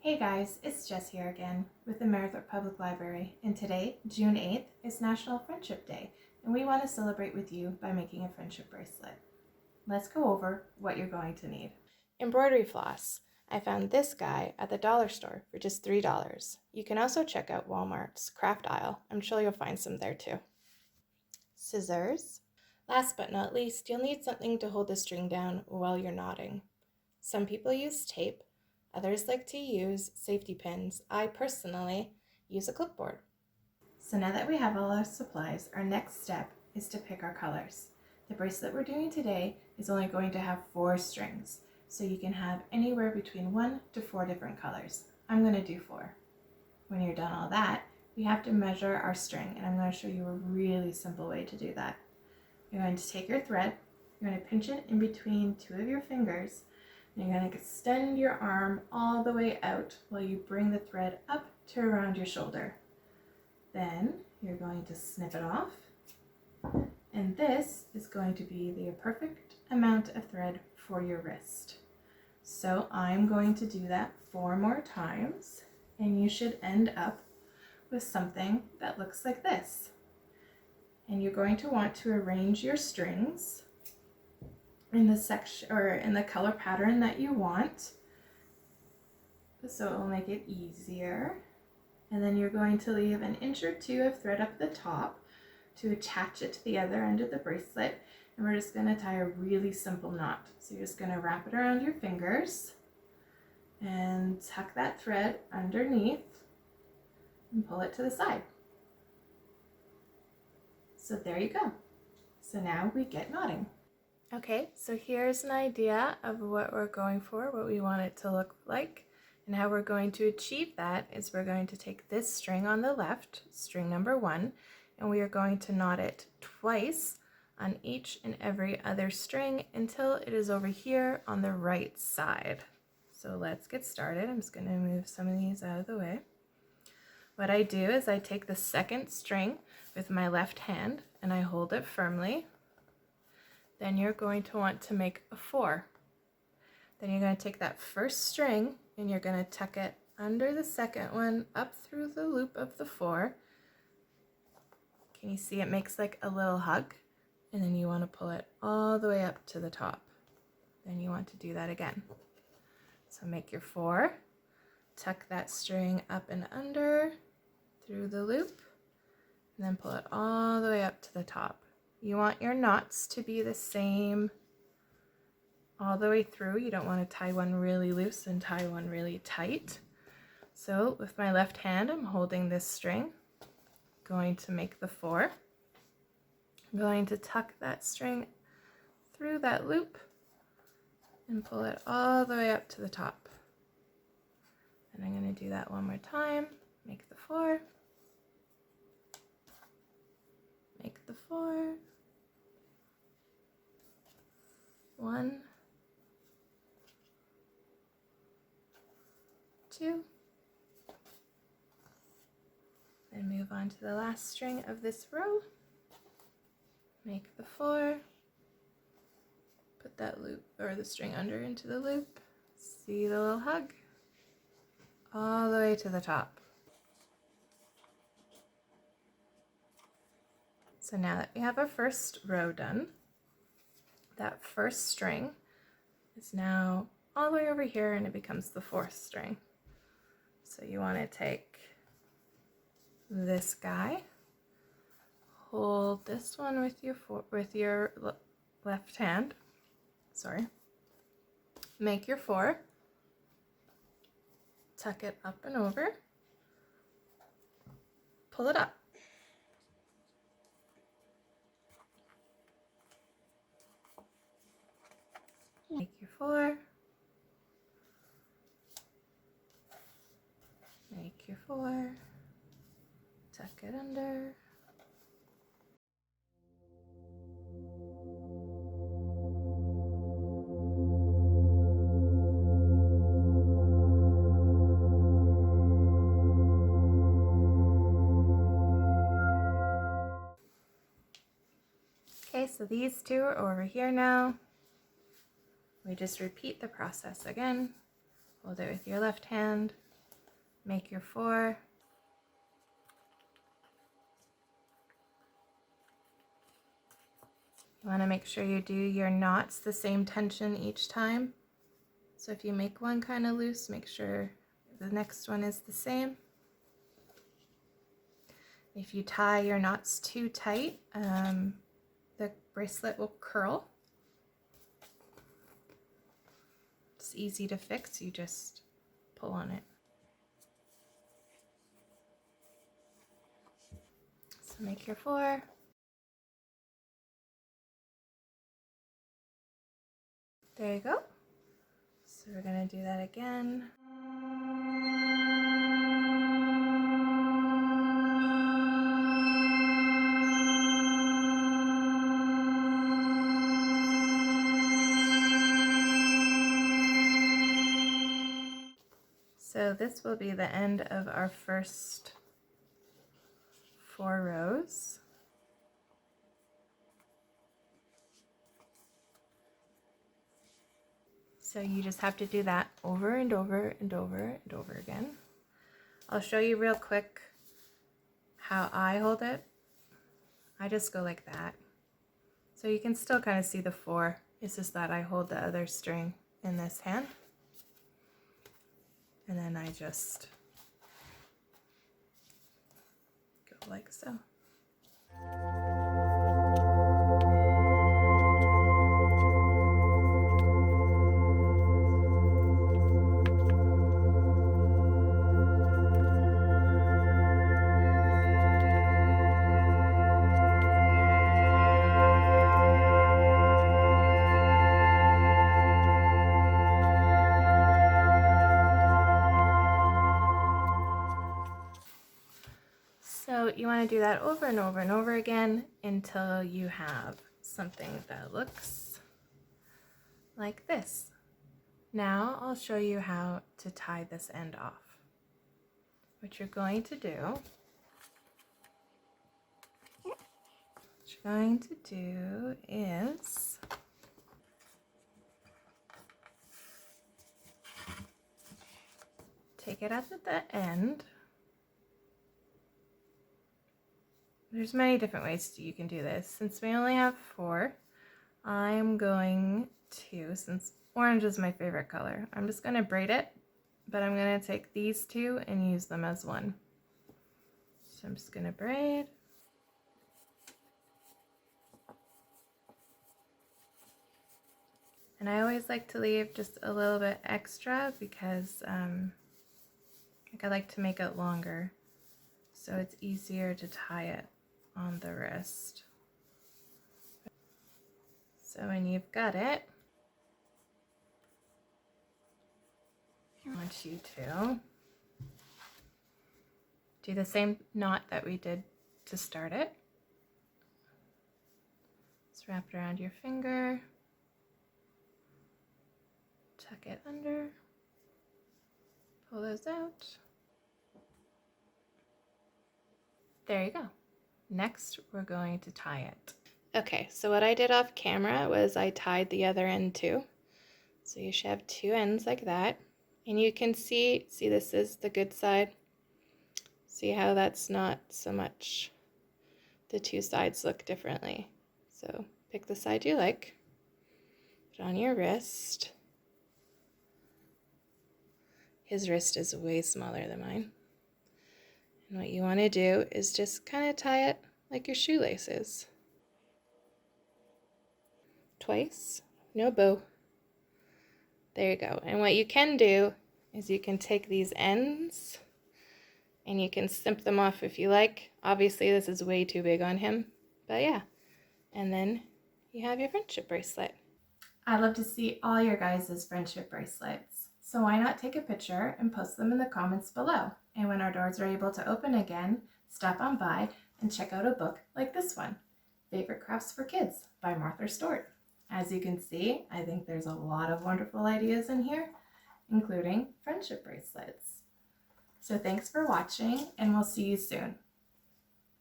Hey guys, it's Jess here again with the Merrithirt Public Library, and today, June 8th, is National Friendship Day, and we want to celebrate with you by making a friendship bracelet. Let's go over what you're going to need. Embroidery floss. I found this guy at the dollar store for just $3. You can also check out Walmart's craft aisle. I'm sure you'll find some there too. Scissors. Last but not least, you'll need something to hold the string down while you're knotting. Some people use tape. Others like to use safety pins. I personally use a clipboard. So now that we have all our supplies, our next step is to pick our colors. The bracelet we're doing today is only going to have 4 strings, so you can have anywhere between 1 to 4 different colors. I'm going to do 4. When you're done all that, we have to measure our string, and I'm going to show you a really simple way to do that. You're going to take your thread, you're going to pinch it in between 2 of your fingers, and you're going to extend your arm all the way out while you bring the thread up to around your shoulder. Then you're going to snip it off, and this is going to be the perfect amount of thread for your wrist. So I'm going to do that 4 more times, and you should end up with something that looks like this. And you're going to want to arrange your strings in the section or in the color pattern that you want, so it will make it easier. And then you're going to leave an inch or 2 of thread up at the top to attach it to the other end of the bracelet, and we're just going to tie a really simple knot. So you're just going to wrap it around your fingers and tuck that thread underneath and pull it to the side. So there you go. So now we get knotting. Okay, so here's an idea of what we're going for, what we want it to look like, and how we're going to achieve that is we're going to take this string on the left, string number 1, and we are going to knot it twice on each and every other string until it is over here on the right side. So let's get started. I'm just going to move some of these out of the way. What I do is I take the second string with my left hand and I hold it firmly. Then you're going to want to make a 4. Then you're going to take that first string and you're going to tuck it under the second one up through the loop of the 4. Can you see it makes like a little hug? And then you want to pull it all the way up to the top. Then you want to do that again. So make your 4, tuck that string up and under through the loop, and then pull it all the way up to the top. You want your knots to be the same all the way through. You don't want to tie one really loose and tie one really tight. So with my left hand, I'm holding this string, going to make the 4. I'm going to tuck that string through that loop and pull it all the way up to the top. And I'm going to do that one more time. Make the 4. Make the 4. 1, 2, then move on to the last string of this row, make the 4, put that loop or the string under into the loop, see the little hug, all the way to the top. So now that we have our first row done, that first string is now all the way over here and it becomes the 4th string. So you want to take this guy, hold this one with your left hand, make your 4, tuck it up and over, pull it up. Make your 4, make your 4, tuck it under. Okay, so these 2 are over here now. We just repeat the process again. Hold it with your left hand, Make your 4. You want to make sure you do your knots the same tension each time. So if you make one kind of loose, make sure the next one is the same. If you tie your knots too tight, the bracelet will curl. It's easy to fix, you just pull on it. So make your 4. There you go. So we're going to do that again. So this will be the end of our first 4 rows. So you just have to do that over and over and over and over again. I'll show you real quick how I hold it. I just go like that. So you can still kind of see the 4. It's just that I hold the other string in this hand. And then I just go like so. So you want to do that over and over and over again until you have something that looks like this. Now I'll show you how to tie this end off. What you're going to do is take it up at the end. There's many different ways you can do this. Since we only have 4, I'm going to, since orange is my favorite color, I'm just going to braid it, but I'm going to take these 2 and use them as one. So I'm just going to braid. And I always like to leave just a little bit extra because I like to make it longer so it's easier to tie it on the wrist. So when you've got it, I want you to do the same knot that we did to start it. Just wrap it around your finger, tuck it under, pull those out. There you go. Next, we're going to tie it. Okay, so what I did off camera was I tied the other end too. So you should have 2 ends like that. And you can see this is the good side. See how that's not so much, the 2 sides look differently. So pick the side you like, put it on your wrist. His wrist is way smaller than mine. And what you want to do is just kind of tie it like your shoelaces. Twice, no bow. There you go. And what you can do is you can take these ends and you can snip them off if you like. Obviously this is way too big on him, but yeah. And then you have your friendship bracelet. I love to see all your guys' friendship bracelets. So why not take a picture and post them in the comments below? And when our doors are able to open again, stop on by and check out a book like this one, Favorite Crafts for Kids by Martha Stewart. As you can see, I think there's a lot of wonderful ideas in here, including friendship bracelets. So thanks for watching, and we'll see you soon.